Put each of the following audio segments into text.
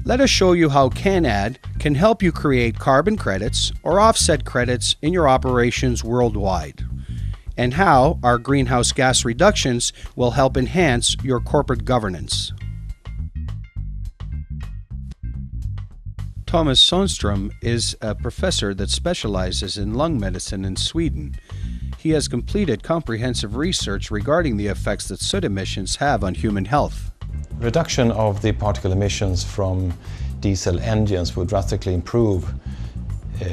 Let us show you how CanAd can help you create carbon credits or offset credits in your operations worldwide, and how our greenhouse gas reductions will help enhance your corporate governance. Thomas Sundström is a professor that specializes in lung medicine in Sweden. He has completed comprehensive research regarding the effects that soot emissions have on human health. Reduction of the particle emissions from diesel engines would drastically improve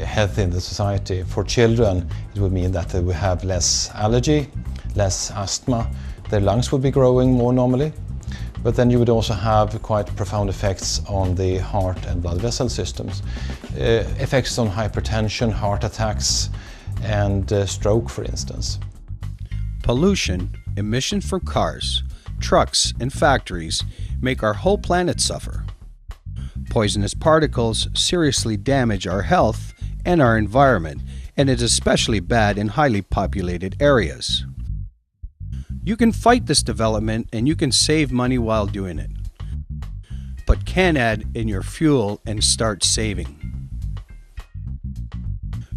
health in the society. For children, it would mean that they would have less allergy, less asthma, their lungs would be growing more normally. But then you would also have quite profound effects on the heart and blood vessel systems. Effects on hypertension, heart attacks, and stroke, for instance. Pollution, emissions from cars, trucks, and factories make our whole planet suffer. Poisonous particles seriously damage our health and our environment, and it is especially bad in highly populated areas. You can fight this development and you can save money while doing it. Put CanAd in your fuel and start saving.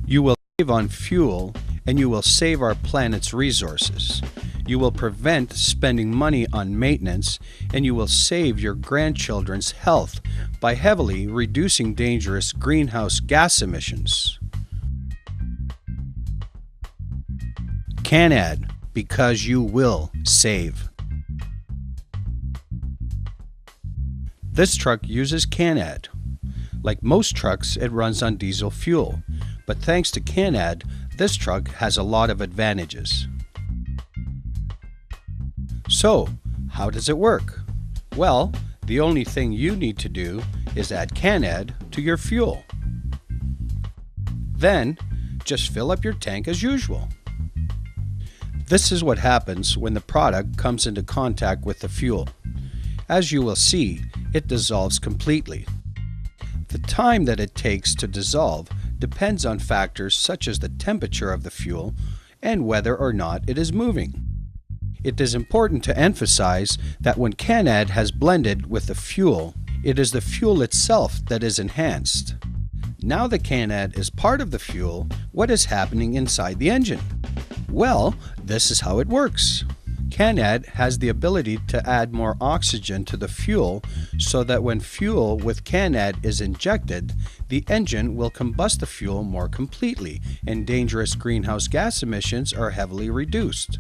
You will save on fuel and you will save our planet's resources. You will prevent spending money on maintenance, and you will save your grandchildren's health by heavily reducing dangerous greenhouse gas emissions. CanAd, because you will save. This truck uses CanAd. Like most trucks, it runs on diesel fuel, but thanks to CanAd, this truck has a lot of advantages. So, how does it work? Well, the only thing you need to do is add CanAd to your fuel. Then, just fill up your tank as usual. This is what happens when the product comes into contact with the fuel. As you will see, it dissolves completely. The time that it takes to dissolve depends on factors such as the temperature of the fuel and whether or not it is moving. It is important to emphasize that when CanAd has blended with the fuel, it is the fuel itself that is enhanced. Now that CanAd is part of the fuel, what is happening inside the engine? Well, this is how it works. CanAd has the ability to add more oxygen to the fuel so that when fuel with CanAd is injected, the engine will combust the fuel more completely and dangerous greenhouse gas emissions are heavily reduced.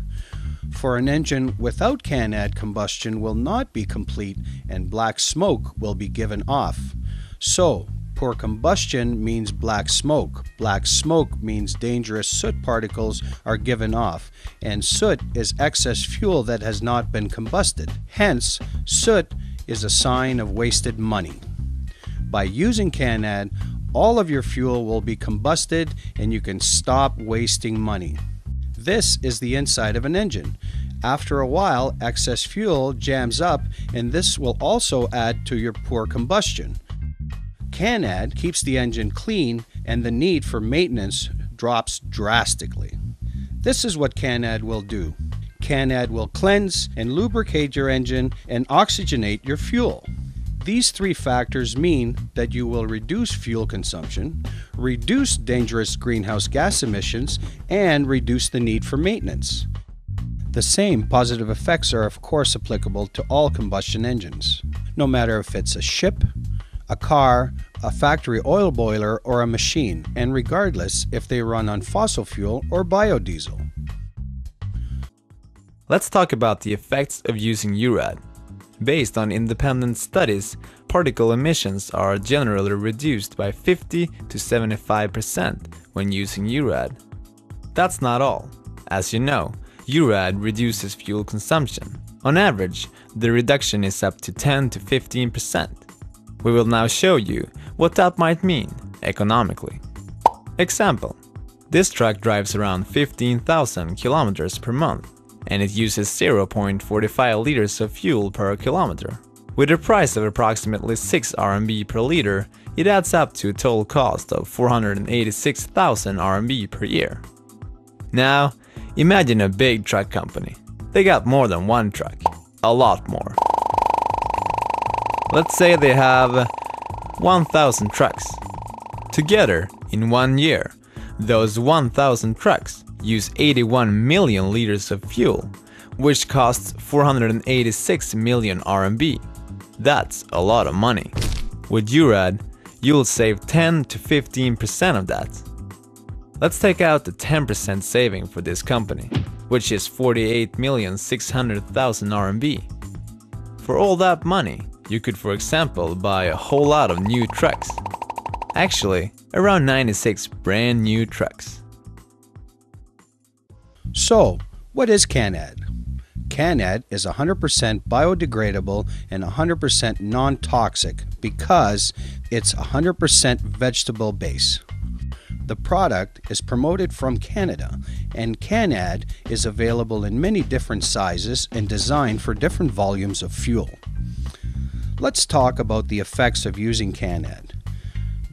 For an engine without CanAd, combustion will not be complete and black smoke will be given off. So, poor combustion means black smoke. Black smoke means dangerous soot particles are given off, and soot is excess fuel that has not been combusted. Hence, soot is a sign of wasted money. By using CanAd, all of your fuel will be combusted and you can stop wasting money. This is the inside of an engine. After a while, excess fuel jams up, and this will also add to your poor combustion. CanAd keeps the engine clean and the need for maintenance drops drastically. This is what CanAd will do. CanAd will cleanse and lubricate your engine and oxygenate your fuel. These three factors mean that you will reduce fuel consumption, reduce dangerous greenhouse gas emissions, and reduce the need for maintenance. The same positive effects are of course applicable to all combustion engines, no matter if it's a ship, a car, a factory oil boiler, or a machine, and regardless if they run on fossil fuel or biodiesel. Let's talk about the effects of using URAD. Based on independent studies, particle emissions are generally reduced by 50 to 75% when using URAD. That's not all. As you know, URAD reduces fuel consumption. On average, the reduction is up to 10 to 15%. We will now show you what that might mean economically. Example: this truck drives around 15,000 kilometers per month, and it uses 0.45 liters of fuel per kilometer. With a price of approximately 6 RMB per liter, it adds up to a total cost of 486,000 RMB per year. Now, imagine a big truck company. They got more than one truck, a lot more. Let's say they have 1,000 trucks. Together, in 1 year, those 1,000 trucks use 81 million liters of fuel, which costs 486 million RMB. That's a lot of money. With URAD, you'll save 10 to 15% of that. Let's take out the 10% saving for this company, which is 48,600,000 RMB. For all that money, you could, for example, buy a whole lot of new trucks. Actually, around 96 brand new trucks. So, what is CanAd? CanAd is 100% biodegradable and 100% non-toxic because it's 100% vegetable base. The product is promoted from Canada, and CanAd is available in many different sizes and designed for different volumes of fuel. Let's talk about the effects of using CanAd.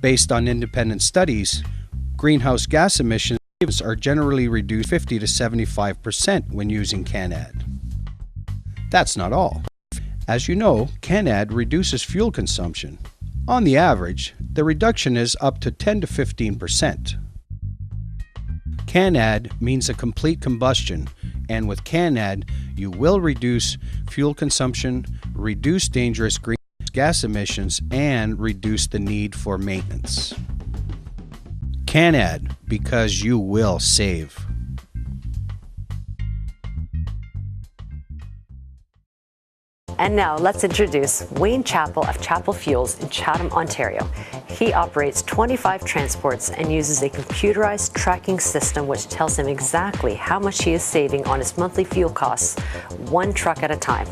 Based on independent studies, greenhouse gas emissions are generally reduced 50 to 75% when using CanAd. That's not all. As you know, CanAd reduces fuel consumption. On the average, the reduction is up to 10 to 15%. CanAd means a complete combustion, and with CanAd, you will reduce fuel consumption, reduce dangerous greenhouse gas emissions, and reduce the need for maintenance. CanAd, because you will save. And now let's introduce Wayne Chappell of Chappell Fuels in Chatham, Ontario. He operates 25 transports and uses a computerized tracking system which tells him exactly how much he is saving on his monthly fuel costs, one truck at a time.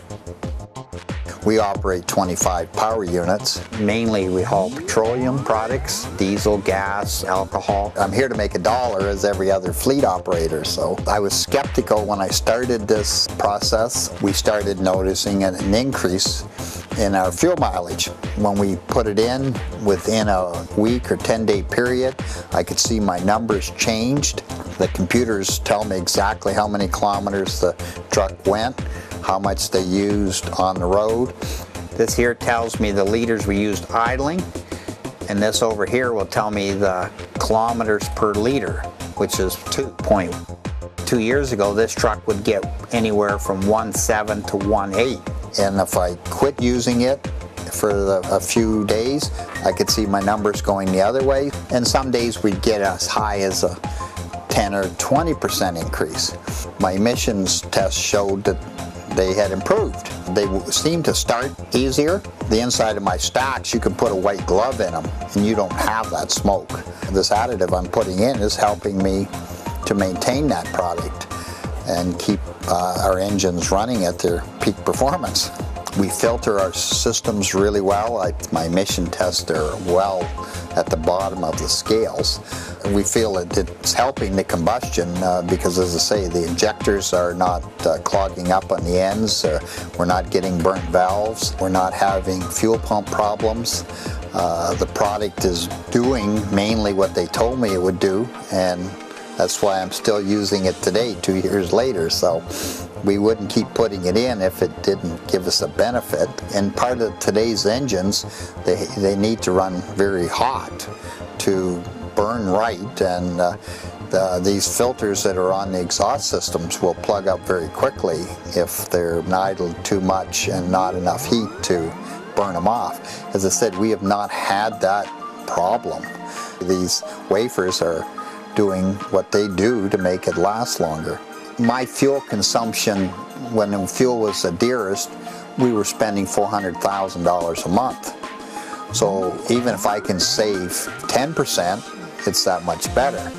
We operate 25 power units. Mainly we haul petroleum products, diesel, gas, alcohol. I'm here to make a dollar as every other fleet operator, so I was skeptical when I started this process. We started noticing an increase in our fuel mileage. When we put it in, within a week or 10-day period, I could see my numbers changed. The computers tell me exactly how many kilometers the truck went, how much they used on the road. This here tells me the liters we used idling, and this over here will tell me the kilometers per liter, which is 2 years ago, this truck would get anywhere from 1.7 to 1.8. And if I quit using it for a few days, I could see my numbers going the other way. And some days we'd get as high as a 10 or 20% increase. My emissions test showed that they had improved. They seemed to start easier. The inside of my stacks, you can put a white glove in them and you don't have that smoke. This additive I'm putting in is helping me to maintain that product and keep our engines running at their peak performance. We filter our systems really well. My emission tests are well at the bottom of the scales. We feel that it's helping the combustion because, as I say, the injectors are not clogging up on the ends. We're not getting burnt valves. We're not having fuel pump problems. The product is doing mainly what they told me it would do, and that's why I'm still using it today, 2 years later. So we wouldn't keep putting it in if it didn't give us a benefit. And part of today's engines, they need to run very hot to burn right, and these filters that are on the exhaust systems will plug up very quickly if they're idled too much and not enough heat to burn them off. As I said, we have not had that problem. These wafers are doing what they do to make it last longer. My fuel consumption, when the fuel was the dearest, we were spending $400,000 a month. So even if I can save 10%, it's that much better.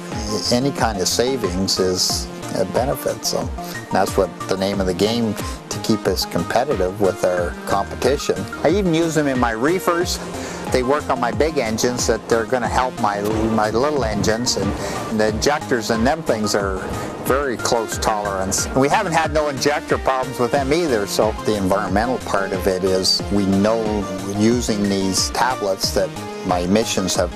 Any kind of savings is a benefit. So that's what the name of the game, to keep us competitive with our competition. I even use them in my reefers. They work on my big engines that they're going to help my little engines, and the injectors and them things are very close tolerance. We haven't had no injector problems with them either. So the environmental part of it is, we know using these tablets that my emissions have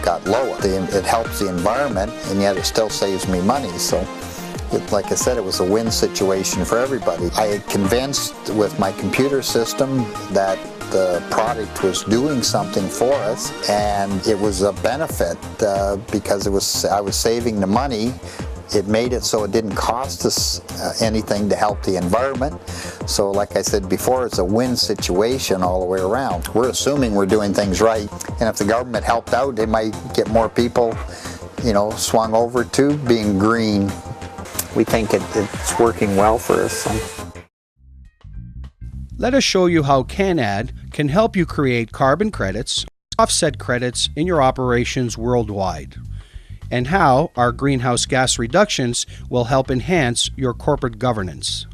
got lower. It helps the environment, and yet it still saves me money. So like I said, it was a win situation for everybody. I had convinced with my computer system that the product was doing something for us, and it was a benefit because I was saving the money. It made it so it didn't cost us anything to help the environment. So like I said before, it's a win situation all the way around. We're assuming we're doing things right, and if the government helped out, they might get more people, you know, swung over to being green. We think it's working well for us. Let us show you how CanAd can help you create carbon credits, offset credits in your operations worldwide, and how our greenhouse gas reductions will help enhance your corporate governance.